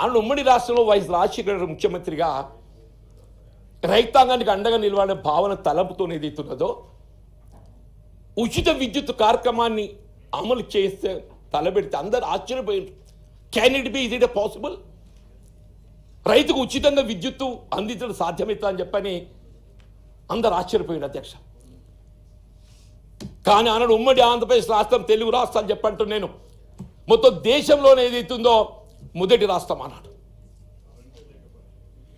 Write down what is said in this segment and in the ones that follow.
అన్న ఉమ్మడి రాష్ట్రంలో వైఎస్ రాజశేఖర రెడ్డి ముఖ్యమంత్రిగా రైతాంగానికి అండగా నిలబడే భావన తలంపుతో ఏదైతున్నదో ఉచిత విద్యుత్ కార్యక్రమాన్ని అమలు చేస్తే తలబెడితే అందరు ఆశ్చర్యపోయారు. Can it be, is it possible? రైతుకు ఉచితంగా విద్యుత్తు అందించడం సాధ్యమవుతా అని చెప్పని అందరు ఆశ్చర్యపోయారు అధ్యక్ష. కానీ ఆనాడు ఉమ్మడి ఆంధ్రప్రదేశ్ రాష్ట్రం తెలుగు రాష్ట్రాలు చెప్పంటూ నేను మొత్తం దేశంలోనే ఏదైతుందో మొదటి రాష్ట్రం అన్నాడు.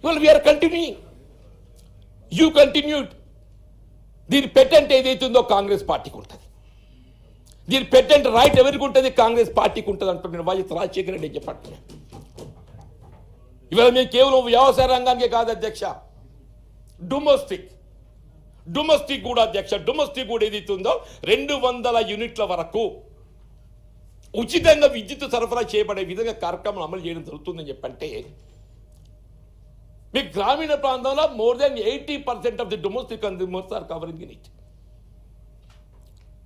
ఇవాళ వీఆర్ కంటిన్యూయింగ్, యూ కంటిన్యూడ్. దీని పెటెంట్ ఏదైతుందో కాంగ్రెస్ పార్టీకి ఉంటుంది, దీని పెటెంట్ రైట్ ఎవరికి ఉంటుంది? కాంగ్రెస్ పార్టీకి ఉంటుంది అంటున్నాను వైఎస్ రాజశేఖర రెడ్డి చెప్పంటున్నాను. ఇవాళ మేము కేవలం వ్యవసాయ రంగానికే కాదు అధ్యక్ష, డొమెస్టిక్ కూడా అధ్యక్ష, డొమెస్టిక్ కూడా ఏదైతుందో 200 యూనిట్ల వరకు ఉచితంగా విద్యుత్ సరఫరా చేయబడే విధంగా కార్యక్రమం అమలు చేయడం జరుగుతుందని చెప్పంటే మీ గ్రామీణ ప్రాంతంలో more than 80% of the domestic consumers are covering in it.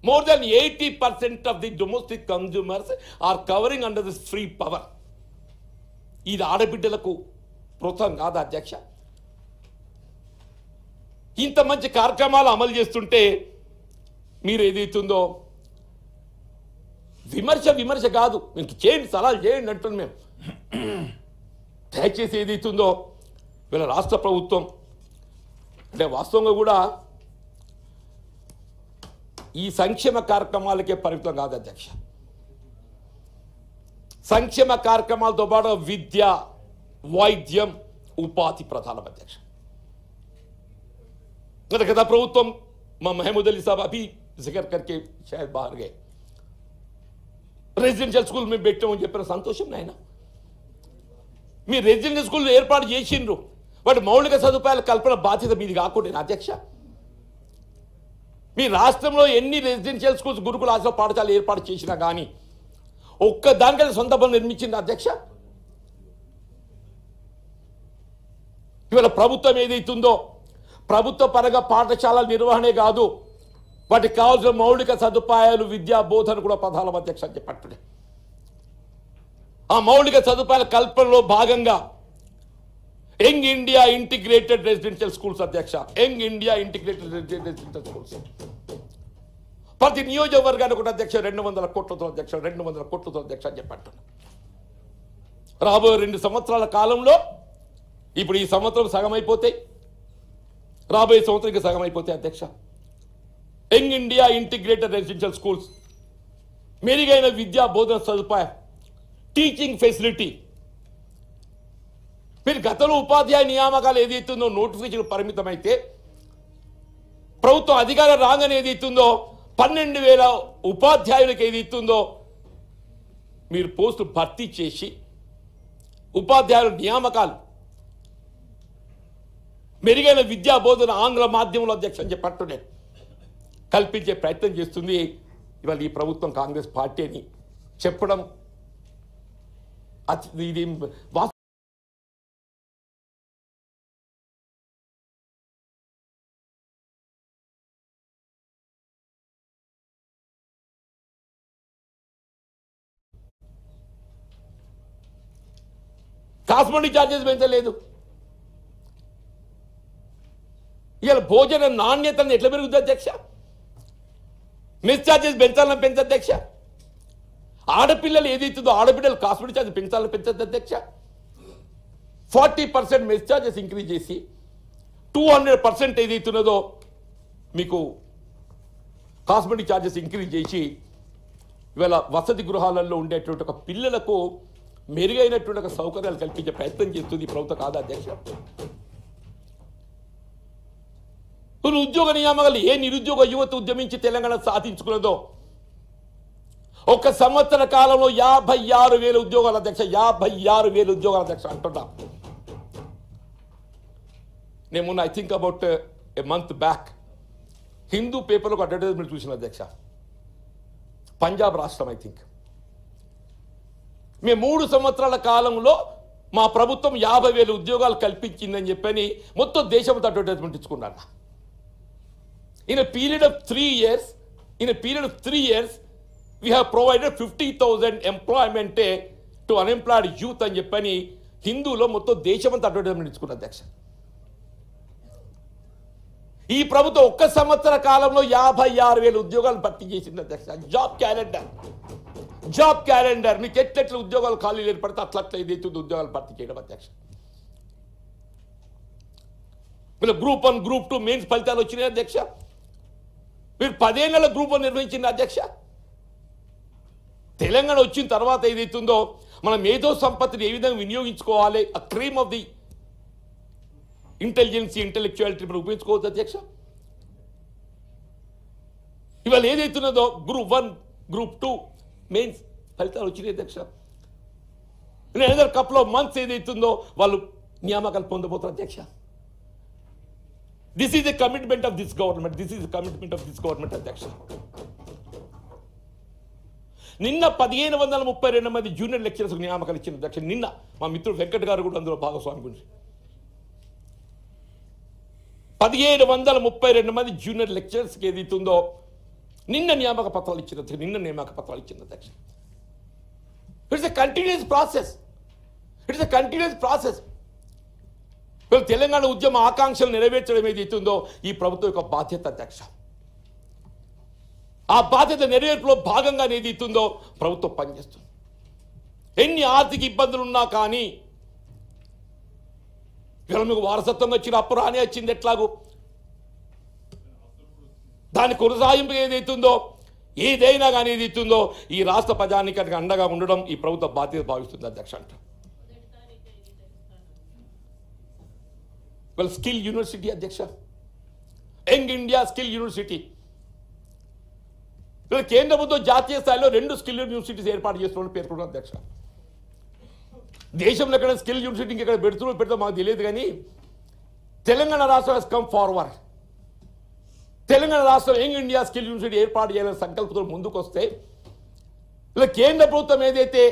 More than 80% of the domestic consumers are covering under this free power. ఇది ఆడబిడ్డలకు ప్రోత్సాహం కాదా అధ్యక్ష? ఇంత మంచి కార్యక్రమాలు అమలు చేస్తుంటే మీరు ఏదైతుందో విమర్శ కాదు, మీకు చేయండి, సలహాలు చేయండి అంటున్నాం మేము. దయచేసి ఏదైతుందో వీళ్ళ రాష్ట్ర ప్రభుత్వం అంటే వాస్తవంగా కూడా ఈ సంక్షేమ కార్యక్రమాలకే పరిమితం కాదు అధ్యక్ష. సంక్షేమ కార్యక్రమాలతో పాటు విద్య, వైద్యం, ఉపాధి ప్రధానం అధ్యక్ష. गत ప్రభుత్వం మా महमूद अली साहब अभी जिक्र करके शायद बाहर गए, రెసిడెన్షియల్ స్కూల్ మేము పెట్టామని చెప్పిన సంతోషం నాయన. మీ రెసిడెన్షియల్ స్కూల్ ఏర్పాటు చేసిండ్రు, వాటి మౌలిక సదుపాయాల కల్పన బాధ్యత మీది కాకుండా అధ్యక్ష. మీ రాష్ట్రంలో ఎన్ని రెసిడెన్షియల్ స్కూల్స్, గురుకుల ఆశ్రమ పాఠశాలలు ఏర్పాటు చేసినా కానీ ఒక్క దానికైనా సొంత బలం నిర్మించింది అధ్యక్ష? ఇవాళ ప్రభుత్వం ఏదైతుందో ప్రభుత్వ పరంగా పాఠశాలల నిర్వహణే కాదు, వాటికి కావాల్సిన మౌలిక సదుపాయాలు, విద్యా బోధన కూడా ప్రధాన అధ్యక్ష అని చెప్పట్టుడే. ఆ మౌలిక సదుపాయాల కల్పనలో భాగంగా young India integrated residential schools అధ్యక్ష, young India integrated residential schools ప్రతి నియోజకవర్గానికి కూడా అధ్యక్ష 200 కోట్లతో అధ్యక్ష, 200 కోట్లతో అధ్యక్ష అని చెప్పంటున్నా. రాబోయే 2 సంవత్సరాల కాలంలో, ఇప్పుడు ఈ సంవత్సరం సగం అయిపోతాయి, రాబోయే సంవత్సరానికి సగం అయిపోతాయి అధ్యక్ష. Young India integrated residential schools, మెరుగైన విద్యా బోధన సదుపాయం, టీచింగ్ ఫెసిలిటీ. మీరు గతంలో ఉపాధ్యాయ నియామకాలు ఏదైతుందో నోటిఫికేషన్ పరిమితమైతే ప్రభుత్వం అధికారం రాగానే ఏదైతుందో 12,000 ఉపాధ్యాయులకు ఏదైతుందో మీరు పోస్టులు భర్తీ చేసి ఉపాధ్యాయుల నియామకాలు, మెరుగైన విద్యా బోధన ఆంగ్ల మాధ్యమంలో అధ్యక్ష అని చెప్పట్టునే కల్పించే ప్రయత్నం చేస్తుంది ఇవాళ ఈ ప్రభుత్వం, కాంగ్రెస్ పార్టీ అని చెప్పడం ఇది కాస్మెటిక్ ఛార్జెస్ పెంచలేదు. ఇవాళ భోజన నాణ్యతను ఎట్లా పెరుగుతుంది అధ్యక్ష? మెస్ ఛార్జెస్ పెంచాలని పెంచదు అధ్యక్ష. ఆడపిల్లలు ఏదైతుందో ఆడపిల్లలు కాస్మెటిక్ ఛార్జెస్ పెంచాలని పెంచదు అధ్యక్ష. 40% మెస్ ఛార్జెస్ ఇంక్రీజ్ చేసి 200% ఏదైతున్నదో మీకు కాస్మెటిక్ ఛార్జెస్ ఇంక్రీజ్ చేసి ఇవాళ వసతి గృహాలలో ఉండేటువంటి ఒక పిల్లలకు మెరుగైనటువంటి ఒక సౌకర్యాలు కల్పించే ప్రయత్నం చేస్తుంది ప్రభుత్వం కాదా అధ్యక్ష? ఉద్యోగ నియామకాలు ఏ నిరుద్యోగ యువత ఉద్యమించి తెలంగాణ సాధించుకున్నదో ఒక సంవత్సర కాలంలో 56,000 ఉద్యోగాలు అధ్యక్ష, 56,000 ఉద్యోగాలు అధ్యక్ష అంటున్నా. నేను మొన్న I think about a month back Hindu పేపర్లో అడ్వర్టైజ్మెంట్ చూసిన అధ్యక్ష, పంజాబ్ రాష్ట్రం ఐ థింక్, మేము 3 సంవత్సరాల కాలంలో మా ప్రభుత్వం 50,000 ఉద్యోగాలు కల్పించిందని చెప్పని మొత్తం దేశంతో advertisement ఇచ్చుకున్నాను. In a period of 3 years, we have provided 50,000 employment to unemployed youth అని చెప్పని హిందూలో మొత్తం దేశమంతా అడ్వర్టైజ్మెంట్ ఇచ్చుకున్న అధ్యక్ష. ఈ ప్రభుత్వం ఒక్క సంవత్సర కాలంలో 56,000 ఉద్యోగాలు భర్తీ చేసింది అధ్యక్ష. జాబ్ క్యాలెండర్ మీకు ఎట్లెట్ల ఉద్యోగాలు ఖాళీలు ఏర్పడితే అట్లా ఏదైతే ఉద్యోగాలు భర్తీ చేయడం అధ్యక్ష. మీరు గ్రూప్ 1 గ్రూప్ 2 మెయిన్స్ ఫలితాలు వచ్చినాయి అధ్యక్ష. మీరు 10 నెలల గ్రూప్ 1 నిర్వహించింది అధ్యక్ష. తెలంగాణ వచ్చిన తర్వాత ఏదైతుందో మనం మేధో సంపత్తిని ఏ విధంగా వినియోగించుకోవాలి, ఆ క్రీమ్ ఆఫ్ ది ఇంటెలిజెన్సీ ఇంటెలెక్చువాలిటీ ఉపయోగించుకోవచ్చు అధ్యక్ష. ఇవాళ ఏదైతున్నదో గ్రూప్ 1 గ్రూప్ 2 మెయిన్స్ ఫలితాలు వచ్చినాయి అధ్యక్ష. అనదర్ కపుల్ ఆఫ్ మంత్స్ ఏదైతుందో వాళ్ళు నియామకాలు పొందబోతారు అధ్యక్ష. This is the commitment of this government అధ్యక్ష. నిన్న 1,532 మంది జూనియర్ లెక్చరర్స్ నియామకాలు ఇచ్చిన అధ్యక్ష. నిన్న మా మిత్రుడు వెంకట్ గారు కూడా అందులో భాగస్వామి గురించి 1,532 మంది జూనియర్ లెక్చరర్స్కి ఏదైతుందో నిన్న నియామక పత్రాలు ఇచ్చిన అధ్యక్ష. It's a continuous process. Telangana ఉద్యమ ఆకాంక్షలు నెరవేర్చడం ఏదైతుందో ఈ ప్రభుత్వం యొక్క బాధ్యత అధ్యక్ష. ఆ బాధ్యత నెరవేర్పులో భాగంగా ఏదైతుందో ప్రభుత్వం పనిచేస్తుంది. ఎన్ని ఆర్థిక ఇబ్బందులు ఉన్నా కానీ ఇవాళ మీకు వారసత్వంగా వచ్చిన అప్పు రాని వచ్చింది ఎట్లాగూ దాని కొనసాగింపు ఏదైతుందో ఏదైనా కానీ ఏదైతుందో ఈ రాష్ట్ర ప్రజానీకానికి అండగా ఉండడం ఈ ప్రభుత్వ బాధ్యత భావిస్తుంది అధ్యక్ష. అంట స్కిల్ యూనివర్సిటీ అధ్యక్ష, యంగ్ ఇండియా స్కిల్ యూనివర్సిటీ. కేంద్ర ప్రభుత్వం జాతీయ స్థాయిలో 2 స్కిల్ యూనివర్సిటీస్ ఏర్పాటు చేస్తున్న పేర్కొన్నారు అధ్యక్ష. దేశంలో ఎక్కడ స్కిల్ యూనివర్సిటీ ఎక్కడ పెడతాం మాకు తెలియదు కానీ తెలంగాణ రాష్ట్రం హెస్ కమ్ ఫార్వర్డ్. తెలంగాణ రాష్ట్రం యంగ్ ఇండియా స్కిల్ యూనివర్సిటీ ఏర్పాటు చేయాలని సంకల్పంతో ముందుకు వస్తే ఇలా కేంద్ర ప్రభుత్వం ఏదైతే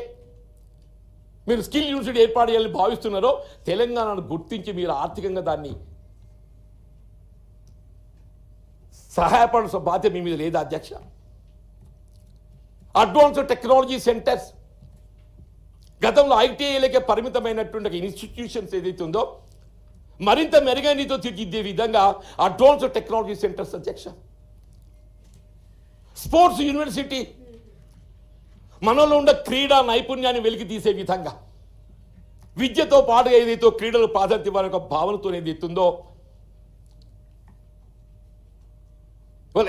మీరు స్కిల్ యూనివర్సిటీ ఏర్పాటు చేయాలని భావిస్తున్నారో తెలంగాణను గుర్తించి మీరు ఆర్థికంగా దాన్ని సహాయపడాల్సిన బాధ్యత మీ మీద లేదా అధ్యక్ష. అడ్వాన్స్డ్ టెక్నాలజీ సెంటర్స్ గతంలో ఐటీఐలకే పరిమితమైనటువంటి ఇన్స్టిట్యూషన్స్ ఏదైతే ఉందో మరింత మెరుగైనతో తీర్చిదిద్దే విధంగా అడ్వాన్స్డ్ టెక్నాలజీ సెంటర్స్ అధ్యక్ష. స్పోర్ట్స్ యూనివర్సిటీ మనలో ఉన్న క్రీడా నైపుణ్యాన్ని వెలికి తీసే విధంగా విద్యతో పాటుగా ఏదైతే క్రీడలు ప్రాధాన్యత ఇవ్వాలనే ఒక భావనతో ఏదైతుందో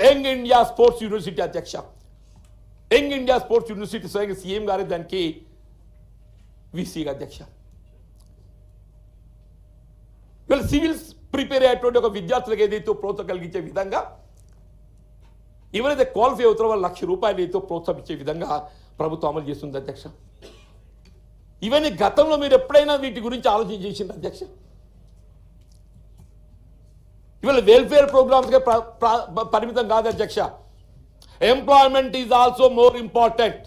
యంగ్ ఇండియా స్పోర్ట్స్ యూనివర్సిటీ అధ్యక్ష. యంగ్ ఇండియా స్పోర్ట్స్ యూనివర్సిటీ స్వయంగా సీఎం గారి దానికి వీసీగా అధ్యక్ష. వీళ్ళు సివిల్స్ ప్రిపేర్ అయ్యేటువంటి ఒక విద్యార్థులకు ఏదైతే ప్రోత్సాహం కలిగించే విధంగా ఎవరైతే క్వాలిఫై అవుతారో వాళ్ళు ₹1,00,000 ఏదో ప్రోత్సహించే విధంగా ప్రభుత్వం అమలు చేస్తుంది అధ్యక్ష. ఇవన్నీ గతంలో మీరు ఎప్పుడైనా వీటి గురించి ఆలోచన చేసింది అధ్యక్ష? ఇవాళ వెల్ఫేర్ ప్రోగ్రామ్స్కే పరిమితం కాదు అధ్యక్ష. Employment is also more important.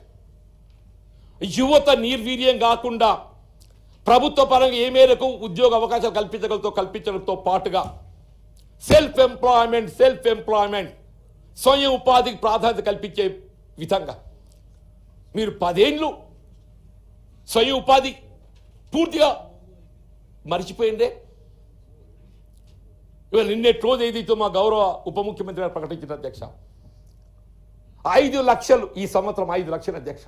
యువత నిర్వీర్యం కాకుండా ప్రభుత్వ పరంగా ఏ మేరకు ఉద్యోగ అవకాశాలు కల్పించడంతో పాటుగా సెల్ఫ్ ఎంప్లాయ్మెంట్ స్వయం ఉపాధికి ప్రాధాన్యత కల్పించే విధంగా మీరు 10 ఏళ్ళు స్వయం ఉపాధి పూర్తిగా మర్చిపోయిందే. ఇవాళ నిన్నటి రోజు ఏదైతే మా గౌరవ ఉప ముఖ్యమంత్రి గారు ప్రకటించిన అధ్యక్ష 5 లక్షలు ఈ సంవత్సరం 5 లక్షలు అధ్యక్ష.